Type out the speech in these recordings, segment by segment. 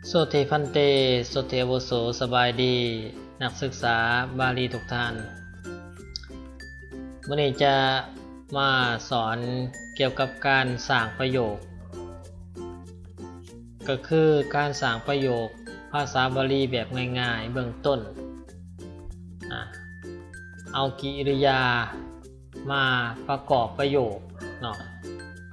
โสเทพันเตโสเทโวโสสบายดีนักศึกษาบาลีทุกท่านวันนี้จะมาสอนเกี่ยวกับการสร้างประโยคก็คือการสร้างประโยคภาษาบาลีแบบง่ายๆเบื้องต้นเอากริยามาประกอบประโยคเนาะ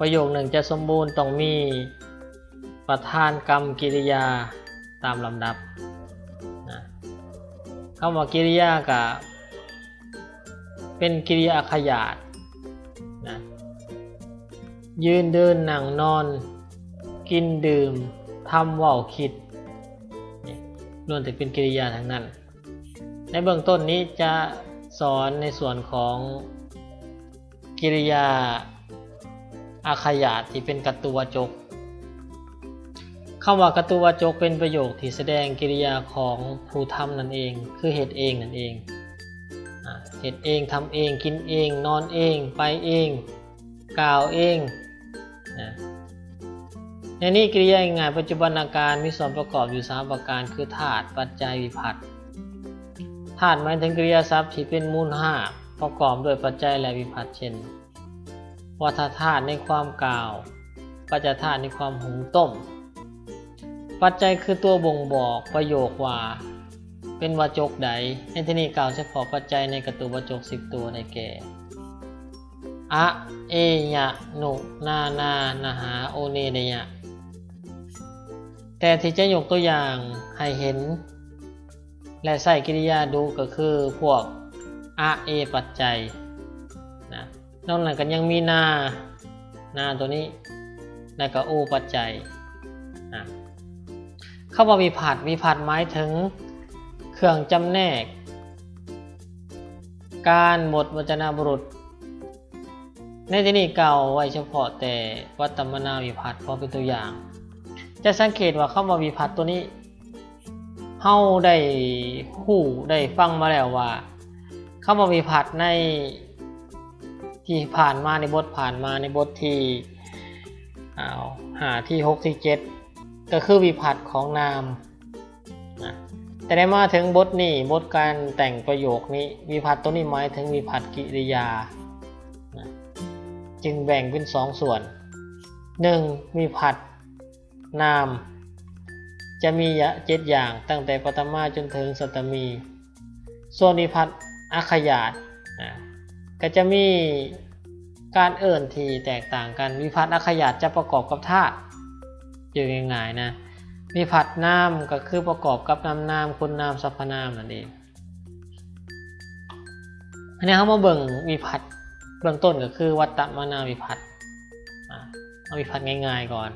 ประโยคหนึ่งจะสมบูรณ์ต้องมีประธานกรรมกริยาตามลำดับคำว่ากริยาก็เป็นกริยาขยาดยืนเดินนั่งนอนกินดื่มทำเว้าคิดล้วนแต่เป็นกริยาทั้งนั้นในเบื้องต้นนี้จะสอนในส่วนของกริยาอาขยาดที่เป็นกัตตุวจกคำว่ากัตตุวจกเป็นประโยคที่แสดงกริยาของผู้ทำนั่นเองคือเหตุเองนั่นเองเหตุเองทำเองกินเองนอนเองไปเองกล่าวเองในนี้กริยาง่ายปัจจุบันอาการมีส่วนประกอบอยู่3ประการคือธาตุปัจจัยวิภัตติธาตุหมายถึงกริยาทรัพย์ที่เป็นมูล5ประกอบด้วยปัจจัยและวิภัตติเช่นวัฏธาตุในความกล่าวปัจจธาตุในความหุงต้มปัจจัยคือตัวบ่งบอกประโยคว่าเป็นวจกใดในที่นี้กล่าวเฉพาะปัจจัยในกัตตุวจก10ตัวได้แก่อะเอยะนุนานานะหาโอเนเนยะแต่ที่จะยกตัวอย่างให้เห็นและใส่กริยาดูก็คือพวกอะเอปัจจัยนอกนั้นก็ยังมีนาตัวนี้และก็โอปัจจัยคำว่าวิภัตติหมายถึงเครื่องจำแนกการบทวจนะบุรุษในที่นี้กล่าวไว้เฉพาะแต่วัตตมนาวิภัตติพอเป็นตัวอย่างจะสังเกตว่าคำว่าวิภัตติตัวนี้เฮาได้ฟังมาแล้วว่าคำว่าวิภัตติในที่ผ่านมาในบทที่ที่6ที่7ก็คือวิภัตติของนามแต่ได้มาถึงบทนี้บทการแต่งประโยคนี้วิภัตติตัวนี้หมายถึงวิภัตติกิริยาจึงแบ่งเป็น2ส่วน1วิภัตตินามจะมี7อย่างตั้งแต่ปฐมาจนถึงสัตตมีส่วนวิภัตติอาขยาดก็จะมีการเอิ่นที่แตกต่างกันวิภัตติอาขยาดจะประกอบกับธาตุอยู่ง่ายๆนะวิภัตตินามก็คือประกอบกับนามคุณนามสรรพนามนั่นเองอันนี้เขามาเบิ่งวิภัตติเบื้องต้นก็คือวัตตมนาวิภัตติเอาวิภัตติง่ายๆก่อน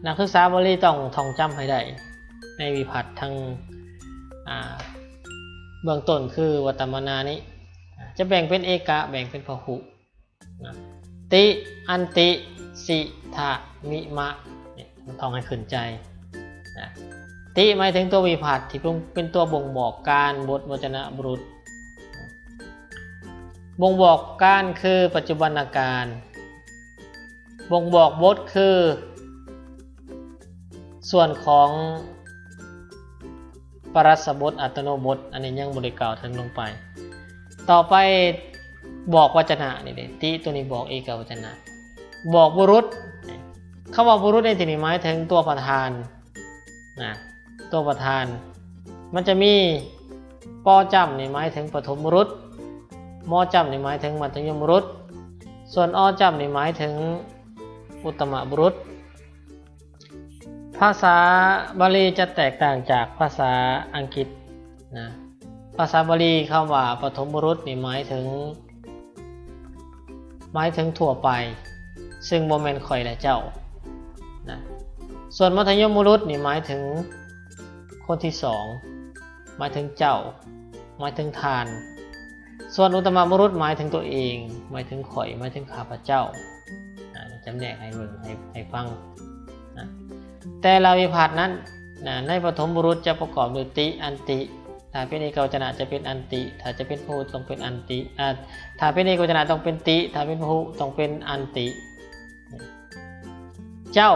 นักศึกษาบาลีต้องท่องจำให้ได้ในวิภัตติทั้งเบื้องต้นคือวัตตมนานี้จะแบ่งเป็นเอกะแบ่งเป็นพหุติอันติสิทะมิมะท่องให้ขึ้นใจติหมายถึงตัววิภัตติที่เป็นตัวบ่งบอกการบทวจนะบุรุษบ่งบอกการคือปัจจุบันอาการบ่งบอกบทคือส่วนของปรัสบทอัตโนบทอันนี้ยังบริกล่าวถึงลงไปต่อไปบอกวจนะนี่เด้ติตัวนี้บอกเอกวจนะบอกบุรุษคำว่าบุรุษในที่นี้หมายถึงตัวประธานตัวประธานมันจะมีปอจำนี่หมายถึงปฐมบุรุษมอจำนี่หมายถึงมัธยมบุรุษส่วนอจำนี่หมายถึงอุตตมบุรุษภาษาบาลีจะแตกต่างจากภาษาอังกฤษภาษาบาลีคำว่าปฐมบุรุษนี่หมายถึงทั่วไปซึ่งบ่แม่นข่อยและเจ้าส่วนมัธยมบุรุษนี่หมายถึงคนที่2หมายถึงเจ้าหมายถึงทานส่วนอุตตมบุรุษหมายถึงตัวเองหมายถึงข่อยหมายถึงข้าพเจ้าจำแนกให้เบิ่งให้ฟังแต่ละวิภัตตินั้นในปฐมบุรุษจะประกอบด้วยติอันติถ้าเป็นเอกวจนะจะเป็นอันติถ้าจะเป็นพหุต้องเป็นอันติถ้าเป็นเอกวจนะต้องเป็นติถ้าเป็นพหุต้องเป็นอันติเจ้า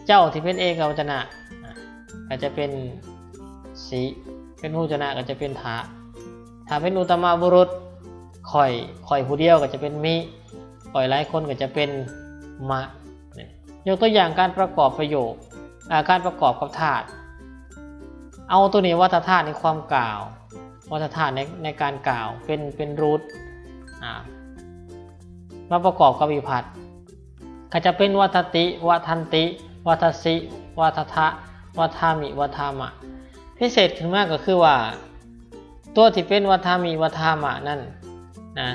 เจ้าที่เป็นเอกวจนะก็จะเป็นสีเป็นพหูวจนะก็จะเป็นถาถ้าเป็นอุตตมบุรุษข่อยผู้เดียวก็จะเป็นมิข่อยหลายคนก็จะเป็นมะยกตัวอย่างการประกอบประโยคการประกอบกับธาตุเอาตัวนี้วัฏธาตุในความกล่าววัฏธาตุในการกล่าวเป็นรูทมาประกอบกับวิภัตติก็จะเป็นวัฏติวัฏันติวัฏสิวัฏทะวัฏามิวัฏามะพิเศษขึ้นมากก็คือว่าตัวที่เป็นวัฏามิวัฏามะนั่นนะ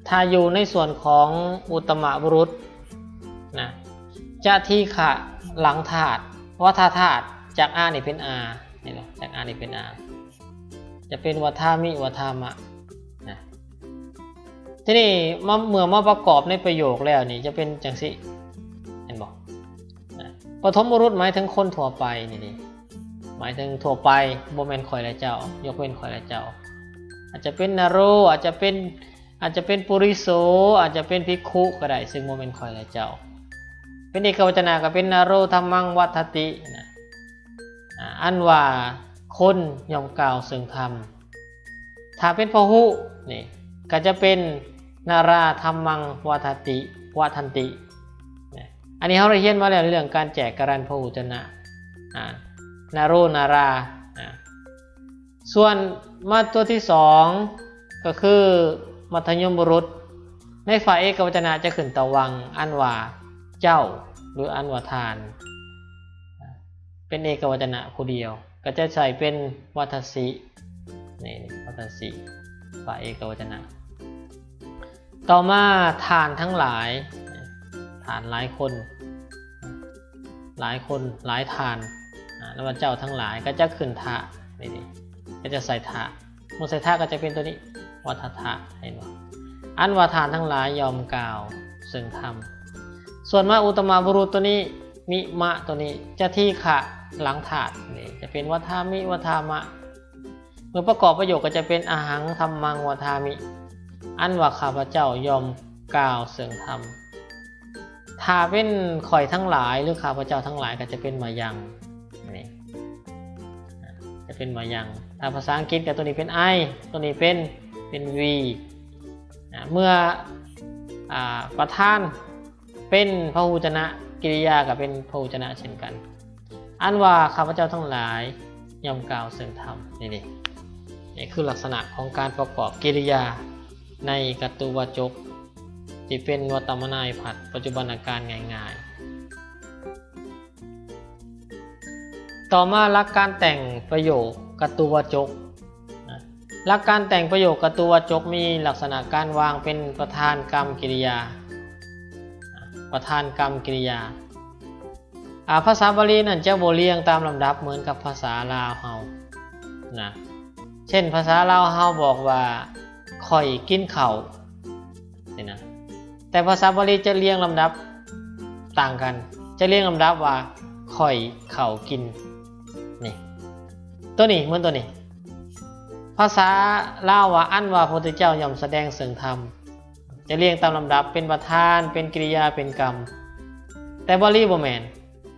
ถ้าอยู่ในส่วนของอุตตมบุรุษนะจะทีฆะหลังธาตุวัฏธาตุจากอานี่เป็นอานี่แหละจากอานี่เป็นอาจะเป็นวัฏามิวัฏามะนะทีนี้เมื่อมาประกอบในประโยคแล้วนี่จะเป็นจังสิเห็นบอกนะปฐมบุรุษหมายถึงคนทั่วไปนี่หมายถึงทั่วไปบ่แม่นข่อยและเจ้ายกเว้นข่อยและเจ้าอาจจะเป็นนโรอาจจะเป็นปุริโสอาจจะเป็นภิกขุก็ได้ซึ่งบ่แม่นข่อยและเจ้าเป็นเอกวจนะก็เป็นนโรธัมมังวัฏตินะอันว่าคนย่อมกล่าวซึ่งธรรมถ้าเป็นพหุนี่ก็จะเป็นนาราธัมมังวัฏติวัฏันติอันนี้เราเรียนมาแล้วในเรื่องการแจกการันพหูวจนะนาโรนาราส่วนมาตัวที่สองก็คือมัธยมบุรุษในฝ่ายเอกวจนะจะขึ้นตะวังอันว่าเจ้าหรืออันว่าทานเป็นเอกวจนะผู้เดียวก็จะใส่เป็นวัฏสินี่วัฏสิฝ่ายเอกวจนะต่อมาทานทั้งหลายทานหลายคนหลายทานแล้วว่าเจ้าทั้งหลายก็จะขึ้นทะนี่ก็จะใส่ทะเมื่อใส่ทะก็จะเป็นตัวนี้วัฏทะเห็นไหมอันว่าทานทั้งหลายยอมกล่าวซึ่งธรรมส่วนมาอุตตมบุรุษตัวนี้มิมะตัวนี้จะทีฆะหลังธาตุนี่จะเป็นวัฏามิวัฏามะเมื่อประกอบประโยคก็จะเป็นอาหังธัมมังวัฏามิอันว่าข้าพเจ้ายอมกล่าวซึ่งธรรมถ้าเป็นข่อยทั้งหลายหรือข้าพเจ้าทั้งหลายก็จะเป็นมายังนี่จะเป็นมายังถ้าภาษาอังกฤษกับตัวนี้เป็น I ตัวนี้เป็น V เมื่อประธานเป็นพหูวจนะกิริยากับเป็นพหูวจนะเช่นกันอันว่าข้าพเจ้าทั้งหลายย่อมกล่าวซึ่งธรรมนี่คือลักษณะของการประกอบกิริยาในกตุวจกที่เป็นวัตตมนายผัดปัจจุบันอาการง่ายๆต่อมาหลักการแต่งประโยคกตุวจกหลักการแต่งประโยคกตุวจกมีลักษณะการวางเป็นประธานกรรมกิริยาประธานกรรมกิริยาภาษาบาลีนั่นจะบ่เรียงตามลำดับเหมือนกับภาษาลาวเฮานะเช่นภาษาลาวเฮาบอกว่าข่อยกินข้าวนี่นะแต่ภาษาบาลีจะเรียงลำดับต่างกันจะเรียงลำดับว่าข่อยข้าวกินนี่ตัวนี้เหมือนตัวนี้ภาษาลาวว่าอันว่าพระพุทธเจ้าย่อมแสดงซึ่งธรรมจะเรียงตามลำดับเป็นประธานเป็นกิริยาเป็นกรรมแต่บาลีบ่แม่น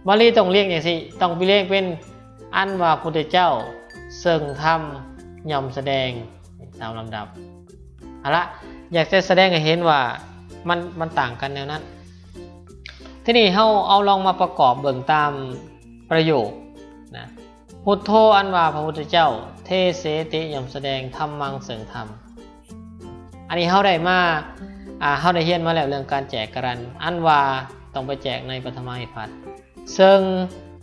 บาลีต้องเรียงอย่างสิต้องไปเรียงเป็นอันว่าพระพุทธเจ้าซึ่งธรรมย่อมแสดงตามลำดับเอาละอยากจะแสดงให้เห็นว่ามันต่างกันแนวนั้นที่นี่เอาลองมาประกอบเบิ่งตามประโยคนะพุทโธอันว่าพระพุทธเจ้าเทเสติย่อมแสดงธรรมังซึ่งธรรมอันนี้เขาได้มาเขาได้เรียนมาแล้วเรื่องการแจกกันอันว่าต้องไปแจกในปฐมวิภัตติซึ่ง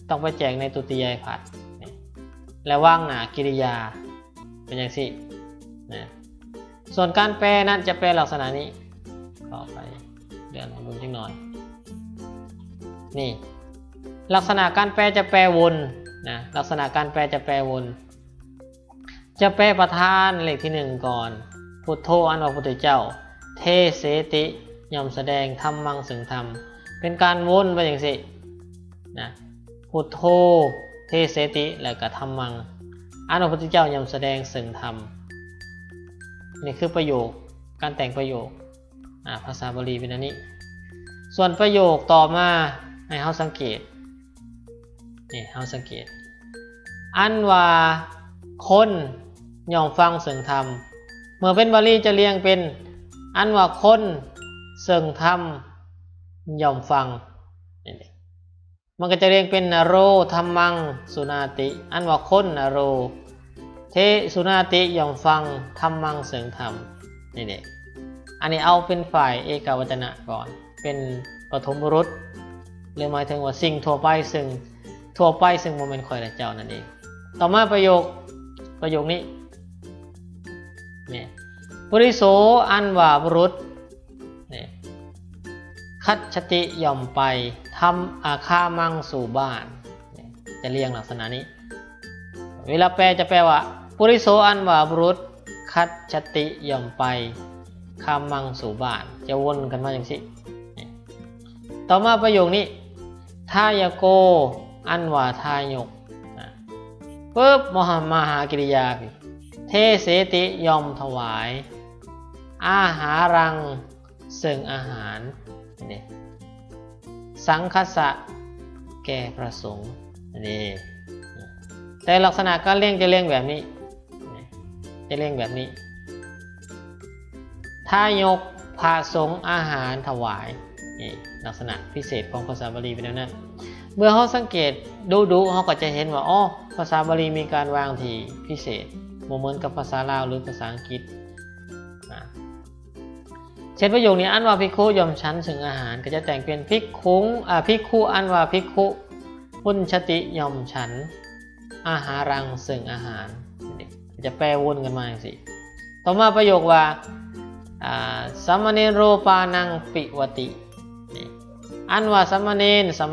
ต้องไปแจกในตุติยวิภัตติและว่างหน้ากิริยาเป็นอย่างสินะส่วนการแปลนั้นจะแปลลักษณะนี้ขอไปเดือนให้ดูจังหน่อยนี่ลักษณะการแปลจะแปลวนนะลักษณะการแปลจะแปลวนจะแปลประธานเลขที่หนึ่งก่อนพุทโธอันว่าพระพุทธเจ้าเทเสติย่อมแสดงธรรมังซึ่งธรรมเป็นการวนไปอย่างสินะพุทโธเทเสติแล้วก็ธรรมังอันว่าพระพุทธเจ้าย่อมแสดงซึ่งธรรมนี่คือประโยคการแต่งประโยคภาษาบาลีเป็นอันนี้ส่วนประโยคต่อมาให้เราสังเกต นี่เฮาสังเกตอันว่าคนย่อมฟังเสียงธรรมเมื่อเป็นบาลีจะเรียงเป็นอันว่าคนเสียงธรรมย่อมฟังนี่มันก็จะเรียงเป็นนโรธัมมังสุนาติอันว่าคนนโรเทสุนาติย่อมฟังธัมมังเสียงธรรมนี่อันนี้เอาเป็นฝ่ายเอกวจนะก่อนเป็นปฐมบุรุษหรือหมายถึงว่าสิ่งทั่วไปซึ่งโมเมนต์คอยและเจ้านั่นเองต่อมาประโยคนี้เนี่ยปุริโสอันว่าบุรุษเนี่ยคัจฉติย่อมไปทำอาคามังสู่บ้านจะเรียงลักษณะนี้เวลาแปลจะแปลว่าปุริโสอันว่าบุรุษคัจฉติย่อมไปคามังสู่บ้านจะวนกันมาอย่างนี้ต่อมาประโยคนี้ทายโกอันว่าทายกปุ๊บมหากิริยาเทเสติยอมถวายอาหารังซึ่งอาหารนี่สังคัสสะแก่ประสงค์นี่แต่ลักษณะการเลี้ยงจะเลี้ยงแบบนี้จะเลี้ยงแบบนี้ทายกพระสงฆ์อาหารถวายนี่ลักษณะพิเศษของภาษาบาลีเป็นแบบนั้นเมื่อเขาสังเกตดูเขาก็จะเห็นว่าอ๋อภาษาบาลีมีการวางที่พิเศษเหมือนกับภาษาลาวหรือภาษาอังกฤษเช่นประโยคนี้อันว่าภิกขุย่อมฉันซึ่งอาหารก็จะแต่งเป็นภิกขุอันว่าภิกขุปุญชติย่อมฉันอาหารังซึ่งอาหารจะแปลวนกันมาอย่างสิต่อมาประโยคว่าสัมมเนโรปานังปิวติอันว่าสัมมเ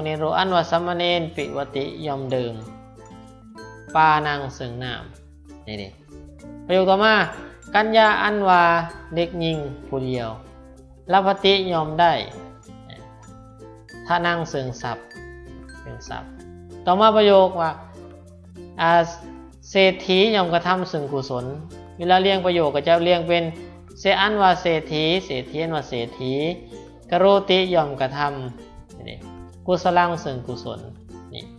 นโรอันว่าสัมมเนปิวติย่อมดื่มปานังซึ่งน้ำนี่ประโยคต่อมากัญญาอันว่าเด็กหญิงผู้เดียวลัพติย่อมได้ถ้านั่งซึ่งศัพท์ต่อมาประโยคว่าเศรษฐีย่อมกระทำซึ่งกุศลเวลาเรียงประโยคก็จะเรียงเป็นเสอันว่าเศรษฐีอันว่าเศรษฐีกโรติย่อมกระทำนี่กุศลังซึ่งกุศล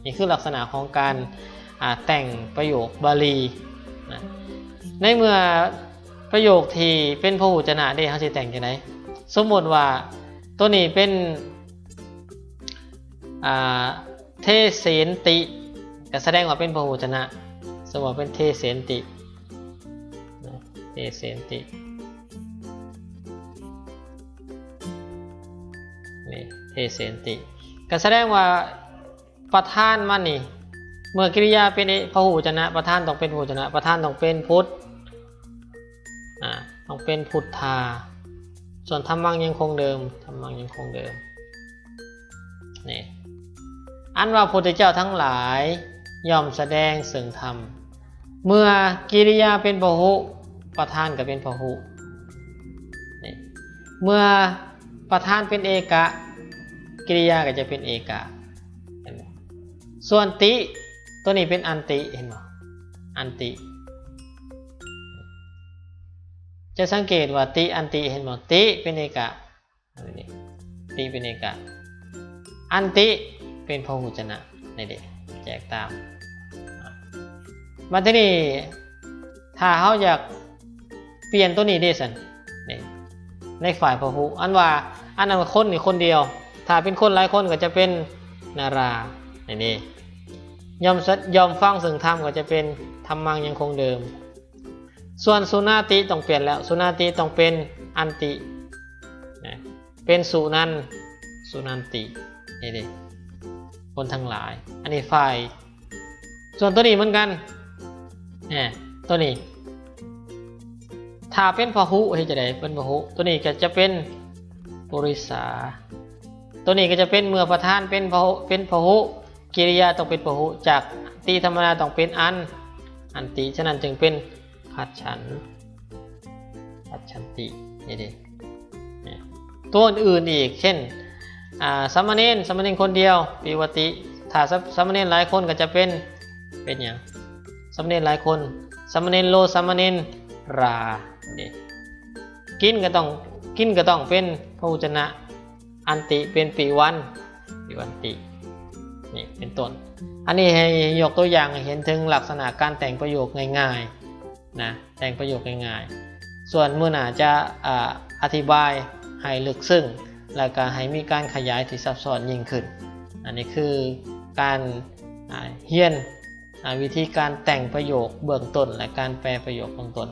นี่คือลักษณะของการแต่งประโยคบาลีนะในเมื่อประโยคที่เป็นพหูชนะได้เขาจะแต่งยังไงสมมติว่าตัวนี้เป็นเทเสนติก็แสดงว่าเป็นพหูชนะสมมติเป็นเทเสนตินี่เทเสนติก็แสดงว่าประธานมันนี่เมื่อกิริยาเป็นพหูชนะประธานต้องเป็นพหูชนะประธานต้องเป็นพุทธต้องเป็นพุทธาส่วนธัมมังยังคงเดิมนี่อันว่าพุทธเจ้าทั้งหลายย่อมแสดงซึ่งธรรมเมื่อกิริยาเป็นพหุประธานก็เป็นพหุนี่เมื่อประธานเป็นเอกะกิริยาก็จะเป็นเอกะส่วนติตัวนี้เป็นอันติเห็นไหมอันติจะสังเกตว่าติอันติเห็นไหมติเป็นเอกะติเป็นเอกะอันติเป็นพหูชนะในเด็กแจกตามมาที่นี่ถ้าเขาอยากเปลี่ยนตัวนี้ได้สันในฝ่ายพหูอันนั้นคนนี่คนเดียวถ้าเป็นคนหลายคนก็จะเป็นนารานี่ยอมฟังซึ่งธรรมก็จะเป็นธัมมังยังคงเดิมส่วนสุนาติต้องเปลี่ยนแล้วสุนาติต้องเป็นอันติเป็นสุนันตินี่คนทั้งหลายอันนี้ฝ่ายส่วนตัวนี้เหมือนกันตัวนี้ถ้าเป็นพหุให้จะได้เป็นพหุตัวนี้ก็จะเป็นปุริสาตัวนี้ก็จะเป็นเมื่อประธานเป็นพหุกิริยาต้องเป็นพหุจากตีธรรมดาต้องเป็นอันติฉะนั้นจึงเป็นขัดฉันตินี่ตัวอื่นอีกเช่นสามเณรคนเดียวปิวติถ้าสามเณรหลายคนก็จะเป็นอย่างสามเณรหลายคนสามเณรโลสามเณรรากินก็ต้องเป็นพหูชนะอันติเป็นปิวันติ นี่เป็นต้นอันนี้ให้ยกตัวอย่างให้เห็นถึงลักษณะการแต่งประโยคง่ายๆนะแต่งประโยคง่ายๆส่วนมื้อหน้าจะอธิบายให้ลึกซึ้งแล้วก็ให้มีการขยายที่ซับซ้อนยิ่งขึ้นอันนี้คือการเรียนวิธีการแต่งประโยคเบื้องต้นและการแปลประโยคเบื้องต้น